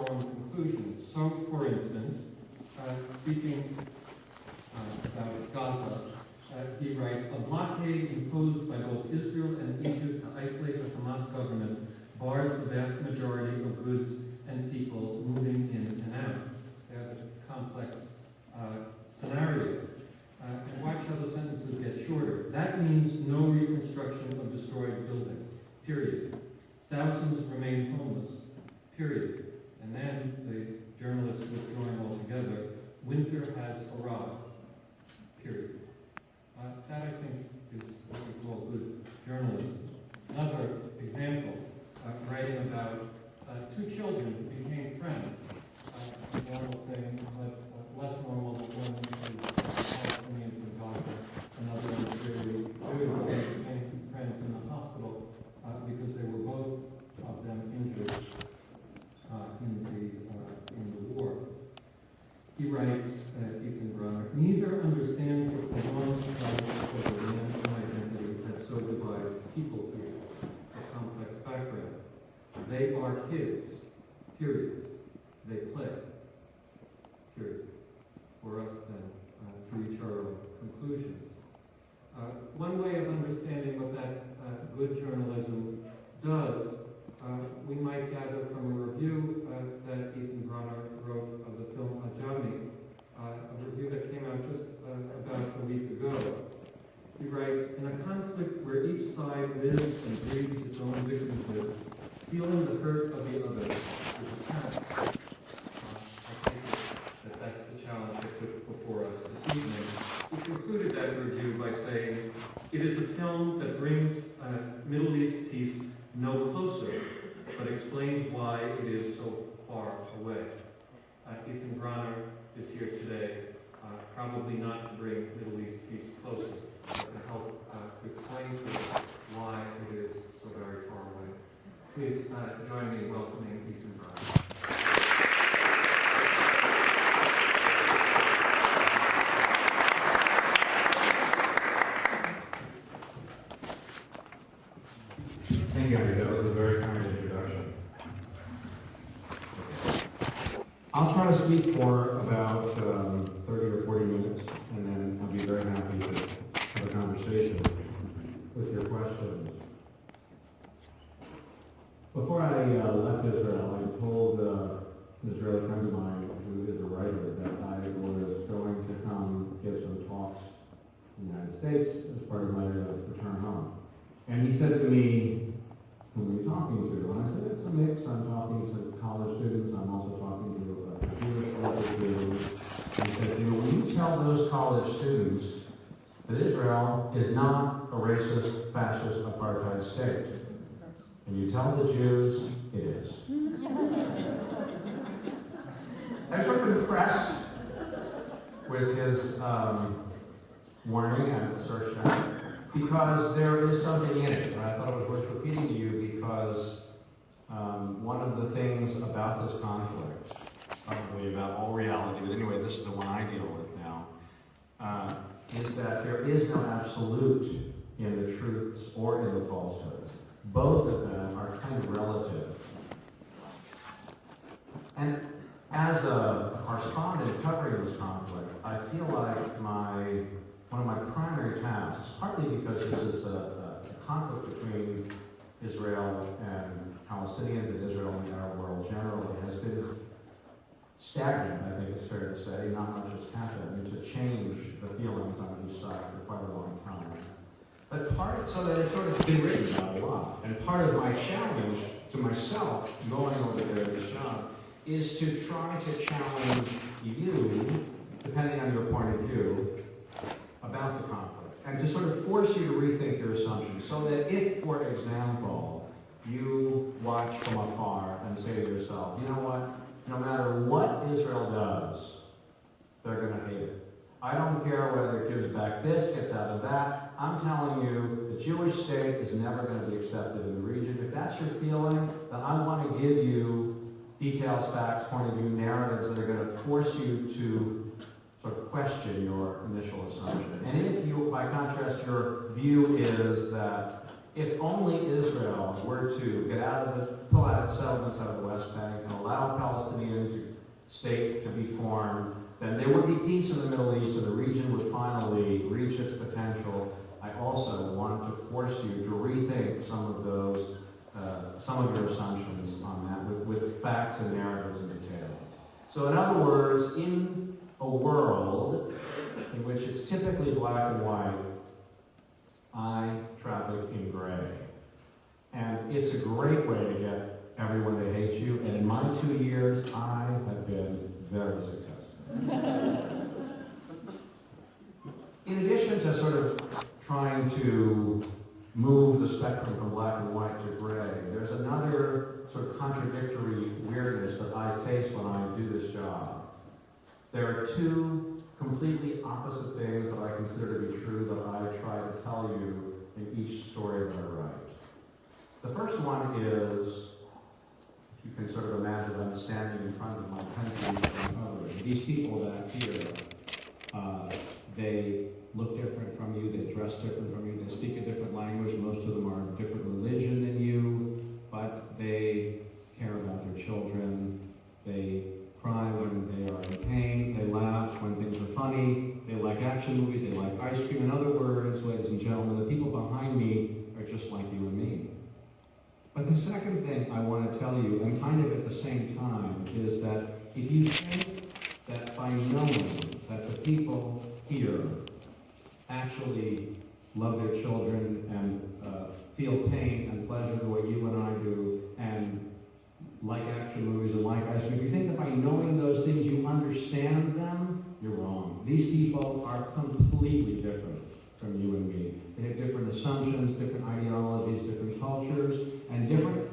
own conclusions. So, for instance, speaking about Gaza, he writes, a blockade imposed by both Israel and Egypt to isolate the Hamas government bars the vast majority of goods and people moving in and out. They have a complex scenario. And watch how the sentences get shorter. That means no reconstruction of destroyed buildings, period. Thousands remain homeless, period. And then the journalist withdrawing altogether, winter has arrived, period. That, I think, is what we call good journalism. Another example, writing about two children who became friends. A normal thing, but less normal when Palestinians in Gaza. Another Israeli Jew became friends in the hospital because they were both of them injured in the war. He writes, Ethan Bronner, neither understands what the long struggle for the national identity that so divides people here, a complex background. They are kids, period. They play, period. For us, then, to reach our own conclusions. One way of understanding what that good journalism does, we might gather from a review that Ethan Bronner wrote of the film Ajami, a review that came out just about a week ago. He writes, in a conflict where each side lives and breathes its own victimhood, feeling the hurt of the other is a task. I think that's the challenge that put before us this evening. He concluded that review by saying, it is a film that brings Middle East peace no closer, but explains why it is so far away. Ethan Bronner is here today, probably not to bring Middle East peace closer, but to help to explain to us why it is so very far away. Please join me in welcoming Ethan Bronner. Thank you, Andrew. That was a very kind introduction. I'll try to speak for about 30 or 40 minutes, and then I'll be very happy to have a conversation with your questions. Before I left Israel, I told an Israeli friend of mine, who is a writer, that I was going to come give some talks in the United States as part of my return home. And he said to me, who are you talking to? And I said, it's a mix. I'm talking to college students. I'm also talking to Jewish students. And he said, when you tell those college students that Israel is not a racist, fascist, apartheid state, and you tell the Jews it is. I was sort of impressed with his warning and assertion, because there is something in it. And I thought it was worth repeating to you because one of the things about this conflict, probably about all reality, but anyway, this is the one I deal with now, is that there is no absolute in the truths or in the falsehoods. Both of them are kind of relative. And as a correspondent covering this conflict, I feel like one of my primary tasks, partly because this is a conflict between Israel and Palestinians and Israel and the Arab world generally, has been stagnant, I think it's fair to say. Not much has happened to change the feelings on each side for quite a long time. But so that it's sort of been written about a lot. And part of my challenge to myself going over there this job is to try to challenge you, depending on your point of view, about the conflict, and to sort of force you to rethink your assumptions, so that if, for example, you watch from afar and say to yourself, you know what, no matter what Israel does, they're going to hate it. I don't care whether it gives back this, gets out of that. I'm telling you, the Jewish state is never going to be accepted in the region. If that's your feeling, then I want to give you details, facts, point of view, narratives that are going to force you to sort of question your initial assumption. And if you, by contrast, your view is that if only Israel were to get out of the, pull out its settlements out of the West Bank and allow a Palestinian state to be formed, then there would be peace in the Middle East and the region would finally reach its potential. I also want to force you to rethink some of those, some of your assumptions on that with facts and narratives and detail. So in other words, in a world in which it's typically black and white, I traffic in gray. And it's a great way to get everyone to hate you. And in my 2 years, I have been very successful. In addition to sort of trying to move the spectrum from black and white to gray, there's another sort of contradictory weirdness that I face when I do this job. There are two completely opposite things that I consider to be true that I try to tell you in each story that I write. The first one is, if you can sort of imagine I'm standing in front of my country, these people that here, they look different from you, they dress different from you, they speak a different language, most of them are of different religion than you, but they care about their children, they cry when they are in pain, they laugh when things are funny, they like action movies, they like ice cream. In other words, ladies and gentlemen, the people behind me are just like you and me. But the second thing I want to tell you, and kind of at the same time, is that if you think that by knowing that the people here actually love their children and feel pain and pleasure the way you and I do, and like action movies and like ice cream, if you think that by knowing those things you understand them, you're wrong. These people are completely different from you and me. They have different assumptions, different ideologies, different cultures, and different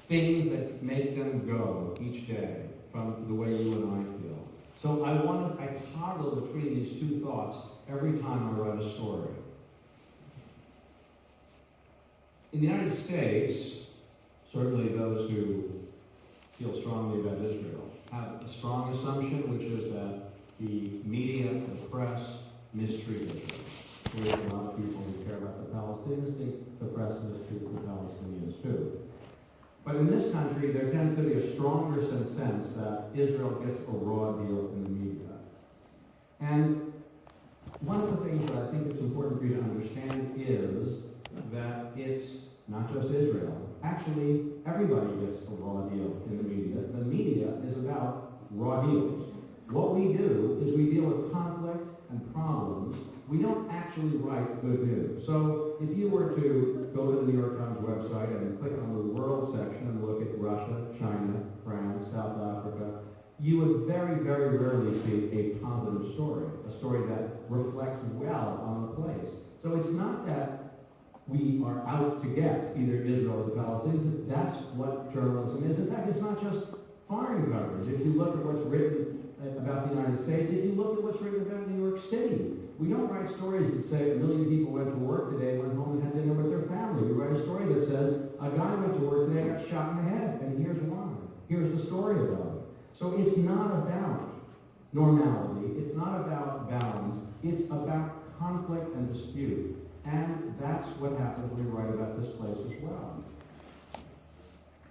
things that make them go each day from the way you and I feel. So I toggle between these two thoughts every time I write a story. In the United States, certainly those who feel strongly about Israel have a strong assumption, which is that the media, the press, mistreat Israel. There's a lot of people who care about the Palestinians think the press mistreats the Palestinians too. But in this country, there tends to be a stronger sense that Israel gets a raw deal in the media. And one of the things that I think it's important for you to understand is that it's not just Israel. Actually, everybody gets a raw deal in the media. The media is about raw deals. What we do is we deal with conflict and problems. We don't actually write good news. So if you were to go to the New York Times website and click on the World section and look at Russia, China, France, South Africa, you would very, very rarely see a positive story, a story that reflects well on the place. So it's not that we are out to get either Israel or the Palestinians. That's what journalism is. In fact, it's not just foreign coverage. If you look at what's written about the United States, if you look at what's written about New York City, we don't write stories that say 1 million people went to work today, went home and had dinner with their family. We write a story that says a guy went to work today, got shot in the head, and here's why. Here's the story about it. So it's not about normality. It's not about balance. It's about conflict and dispute. And that's what happens when we write about this place as well.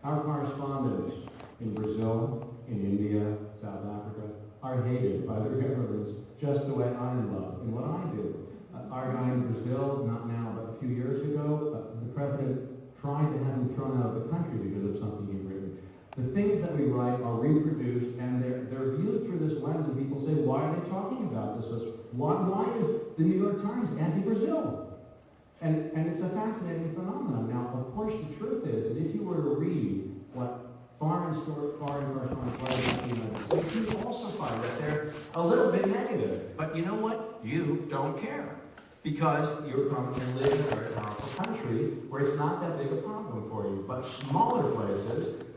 Our correspondents in Brazil, in India, South Africa, are hated by their governments just the way I'm loved in what I do. Our guy in Brazil, not now, but a few years ago, the president tried to have him thrown out of the country because of something he'd written. The things that we write are reproduced, and they're viewed through this lens, and people say, why are they talking about this? Why is the New York Times anti-Brazil? And it's a fascinating phenomenon. Now, of course, the truth is that if you were to read what foreign correspondents write about the United States, you also find that they're a little bit negative. But you know what? You don't care. Because you're from and live in a very powerful country where it's not that big a problem for you. But smaller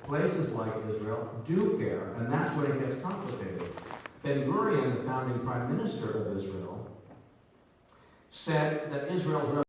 places like Israel, do care, and that's when it gets complicated. Ben-Gurion, the founding prime minister of Israel, said that Israel's